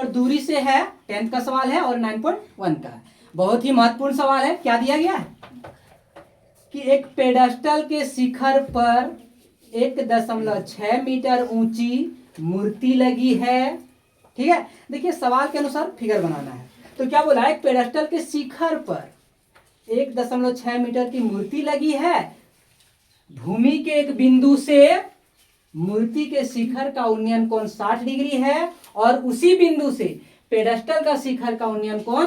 और दूरी से है, 10th का सवाल है और 9.1 का है। बहुत ही महत्वपूर्ण सवाल है। क्या दिया गया है कि एक पेडस्टल के शिखर पर 1.6 मीटर ऊंची मूर्ति लगी है। ठीक है, देखिए सवाल के अनुसार फिगर बनाना है। तो क्या बोला है, एक पेडस्टल के शिखर पर 1.6 मीटर की मूर्ति लगी है। भूमि के एक बिंदु से मूर्ति के शिखर का उन्नयन कोण 60 डिग्री है और उसी बिंदु से पेडस्टल का शिखर का उन्नयन कोण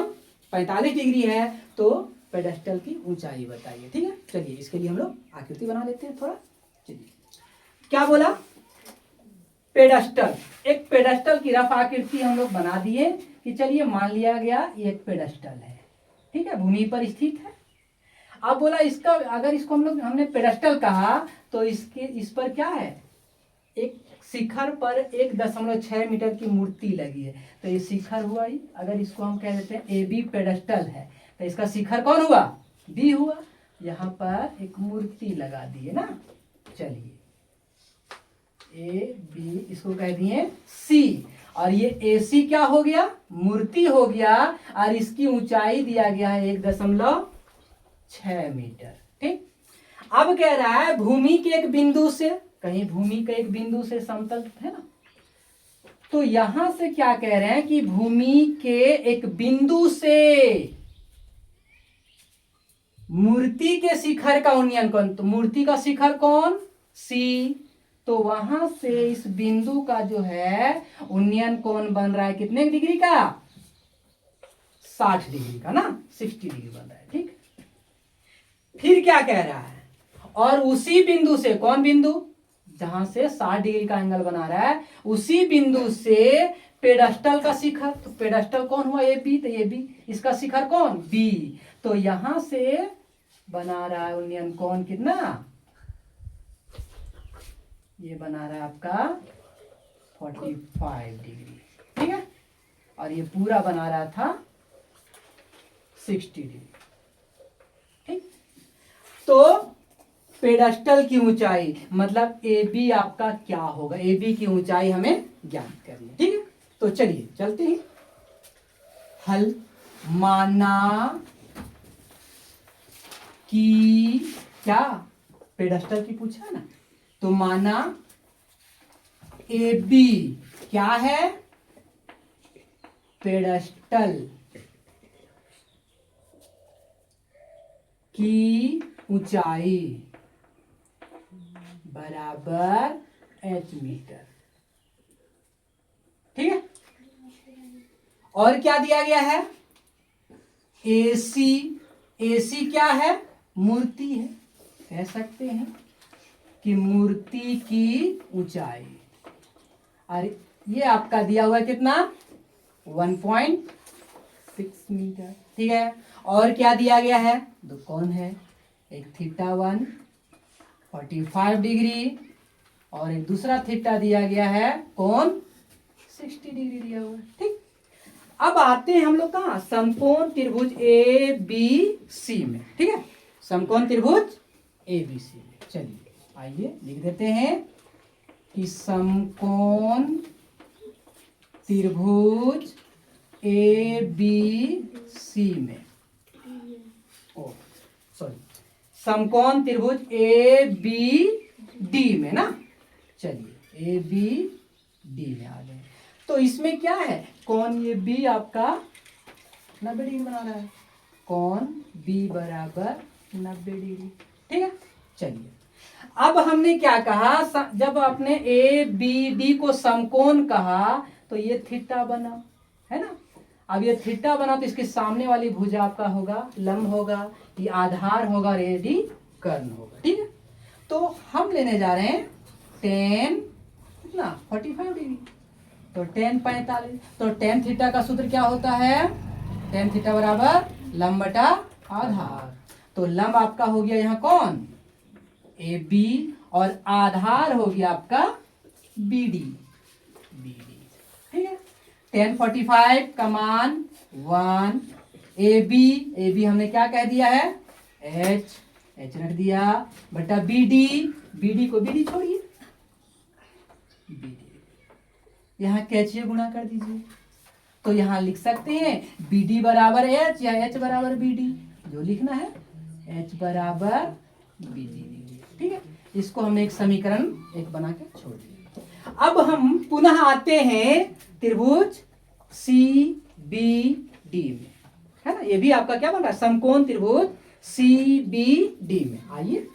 45 डिग्री है। तो पेडस्टल की ऊंचाई बताइए। ठीक है, चलिए इसके लिए हम लोग आकृति बना लेते हैं थोड़ा। चलिए क्या बोला, पेडस्टल, एक पेडस्टल की रफ आकृति हम लोग बना दिए कि चलिए मान लिया गया ये एक पेडस्टल है। ठीक है, भूमि पर स्थित है। अब बोला इसका, अगर इसको हमने पेडस्टल कहा तो इस पर क्या है, एक शिखर पर 1.6 मीटर की मूर्ति लगी है। तो ये शिखर हुआ ही। अगर इसको हम कह देते हैं ए बी पेडस्टल है तो इसका शिखर कौन हुआ, बी हुआ। यहाँ पर एक मूर्ति लगा दी है ना। चलिए ए बी, इसको कह दिए सी, और ये ए सी क्या हो गया, मूर्ति हो गया, और इसकी ऊंचाई दिया गया है 1.6 मीटर। ठीक, अब कह रहा है भूमि के एक बिंदु से, कहीं भूमि के एक बिंदु से समतल है ना, तो यहां से क्या कह रहे हैं कि भूमि के एक बिंदु से मूर्ति के शिखर का उन्नयन कोण, तो मूर्ति का शिखर कौन, सी, तो वहां से इस बिंदु का जो है उन्नयन कोण बन रहा है कितने डिग्री का, 60 डिग्री का ना, 60 डिग्री बन रहा है। ठीक, फिर क्या कह रहा है, और उसी बिंदु से, कौन बिंदु, जहां से 60 डिग्री का एंगल बना रहा है, उसी बिंदु से पेडस्टल का शिखर, तो पेडस्टल कौन हुआ, ए बी, तो ए बी, इसका शिखर कौन, बी, तो यहां से बना रहा है उन्नयन कोण कितना, ये बना रहा है आपका 45 डिग्री। ठीक है, और ये पूरा बना रहा था 60 डिग्री। ठीक, तो पेडस्टल की ऊंचाई मतलब ए बी आपका क्या होगा, ए बी की ऊंचाई हमें ज्ञात करनी है। ठीक है, तो चलिए चलते हैं हल। माना कि क्या, पेडस्टल की पूछा है ना, तो माना ए बी क्या है, पेडस्टल की ऊंचाई बराबर h मीटर। ठीक है, और क्या दिया गया है, AC, AC क्या है, मूर्ति है, कह सकते हैं कि मूर्ति की ऊंचाई, और ये आपका दिया हुआ है कितना, 1.6 मीटर। ठीक है, और क्या दिया गया है, दो कौन है, एक θ1 45 डिग्री और एक दूसरा थीटा दिया गया है कौन, 60 डिग्री दिया हुआ है। ठीक, अब आते हैं हम लोग कहाँ, समकोण त्रिभुज ए बी सी में। ठीक है, समकोण त्रिभुज ए बी सी में। चलिए आइए लिख देते हैं कि समकोण त्रिभुज ए बी सी में, ओ सॉरी, समकोण त्रिभुज ए बी डी में ना। चलिए ए बी डी में आ गए, तो इसमें क्या है, कौन ये बी आपका 90 डिग्री बना रहा है, कौन बी बराबर 90 डिग्री। ठीक है, चलिए अब हमने क्या कहा, जब आपने ए बी डी को समकोण कहा तो ये थीटा बना है ना। अब ये थीटा बना तो इसके सामने वाली भुजा आपका होगा लंब होगा, ये आधार होगा और ये डी कर्ण होगा। ठीक है, तो हम लेने जा रहे हैं tan कितना 45 डिग्री, तो tan 45, तो tan थीटा का सूत्र क्या होता है, tan थीटा बराबर लंब बटा आधार, तो लंब आपका हो गया यहाँ कौन, ए बी, और आधार हो गया आपका बी डी। ठीक है, tan 45 का मान 1, ए बी हमने क्या कह दिया है, एच रख दिया, बटा बी डी को बी डी छोड़िए, बी डी यहाँ कैचिए गुणा कर दीजिए, तो यहाँ लिख सकते हैं BD बराबर H या H बराबर BD, जो लिखना है H बराबर BD। ठीक है, इसको हमने एक समीकरण एक बना के छोड़ दिया। अब हम पुनः आते हैं त्रिभुज CBD में, है ना। ये भी आपका क्या बन रहा है, समकोण त्रिभुज CBD में। आइए,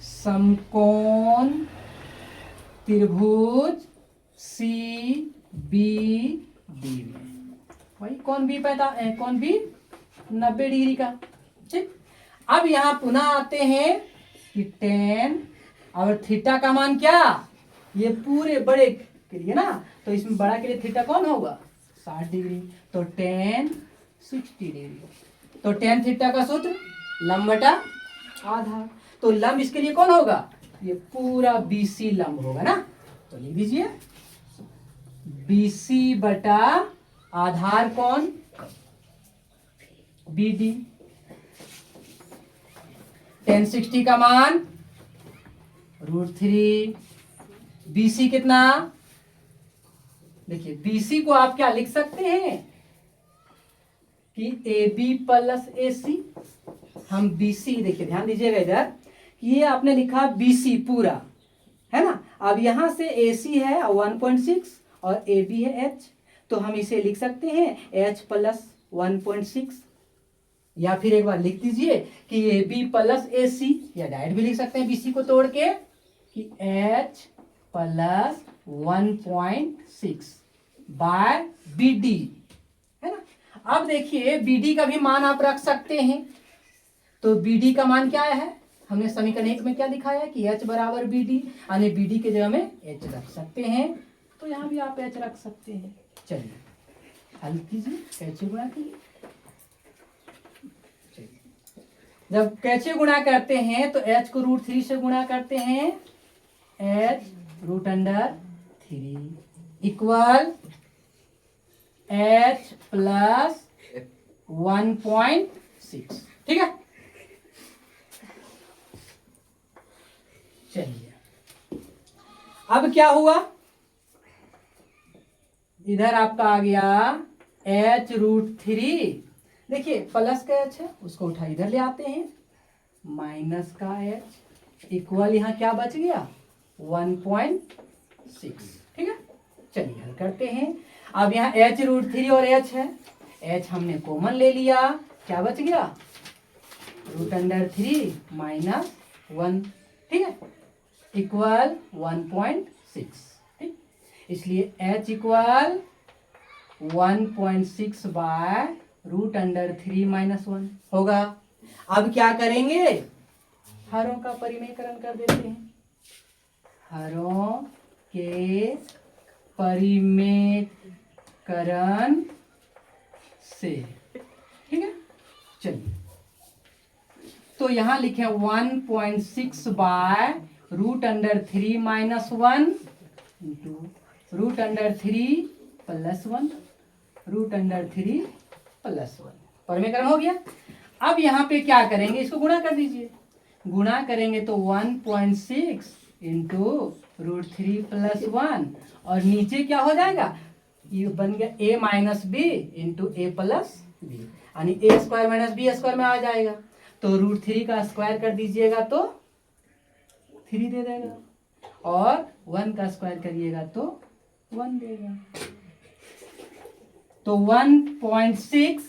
समकोण त्रिभुज CBD में वही कौन भी कौन भी 90 डिग्री का। ठीक, अब यहां पुनः आते हैं कि tan और थीटा का मान क्या, ये पूरे बड़े के लिए ना, तो इसमें बड़ा के लिए थीटा कौन होगा 60 डिग्री, तो tan 60 डिग्री। तो tan थीटा का सूत्र लंब बटा आधार, तो लंब इसके लिए कौन होगा, ये पूरा BC लंब होगा ना। तो लिख दीजिए BC बटा आधार कौन BD। tan 60 का मान √3। BC कितना, देखिए BC को आप क्या लिख सकते हैं कि AB प्लस AC। हम BC, देखिए ध्यान दीजिएगा इधर, ये आपने लिखा BC पूरा, है ना। अब यहां से AC है 1.6 और AB है H, तो हम इसे लिख सकते हैं H प्लस 1.6, या फिर एक बार लिख दीजिए कि AB प्लस AC, या डायरेक्ट भी लिख सकते हैं BC को तोड़ के कि H प्लस 1.6 बाय BD, है ना। अब देखिए BD का भी मान आप रख सकते हैं, तो BD का मान क्या है, हमने समीकरण 1 में क्या दिखाया है कि H बराबर BD, यानी BD के जगह में H रख सकते हैं, तो यहाँ भी आप H रख सकते हैं। चलिए हल कीजिए, कैसे गुणा कीजिए। जब कैसे गुणा करते हैं तो H को √3 से गुणा करते हैं, H √3 इक्वल H प्लस 1.6। ठीक है, चलिए अब क्या हुआ, इधर आपका आ गया H√3। देखिए प्लस का H है, उसको उठा इधर ले आते हैं, माइनस का H इक्वल यहाँ क्या बच गया 1.6। ठीक है, चलिए हल करते हैं। अब यहाँ H√3 और H है, H हमने कॉमन ले लिया, क्या बच गया √3 माइनस 1। ठीक है, इक्वल 1.6। ठीक, इसलिए H इक्वल 1.6 बाय √3 माइनस 1 होगा। अब क्या करेंगे, हरों का परिमेयकरण कर देते हैं, हरों के परिमेयकरण से। ठीक है, चलिए तो यहां लिखे 1.6 by √3 minus 1 into √3 plus 1, √3 plus 1 परिमेयकरण हो गया। अब यहाँ पे क्या करेंगे, इसको गुणा कर दीजिए, गुणा करेंगे तो 1.6 इंटू √3 प्लस 1, और नीचे क्या हो जाएगा, ये बन गया a minus B into A plus B, यानी A square minus B square में आ जाएगा। तो √3 का स्क्वायर कर दीजिएगा तो 3 दे देगा, और 1 का स्क्वायर करिएगा तो 1 देगा। तो 1.6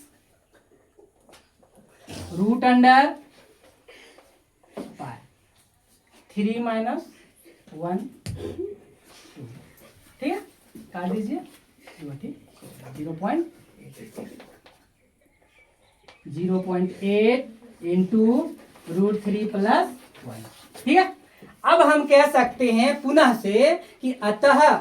√3 माइनस 1, 2। ठीक है, काट दीजिए, 0.8 इंटू √3 प्लस 1। ठीक है, अब हम कह सकते हैं पुनः से कि अतः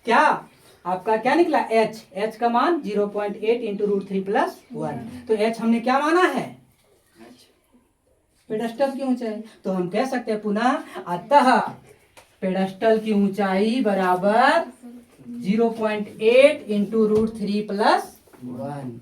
क्या आपका क्या निकला H का मान 0.8 इंटू √3 प्लस 1। तो H हमने क्या माना है, पेडस्टल की ऊंचाई। तो हम कह सकते हैं पुनः अतः पेडस्टल की ऊंचाई बराबर 0.8 इंटू √3 प्लस 1।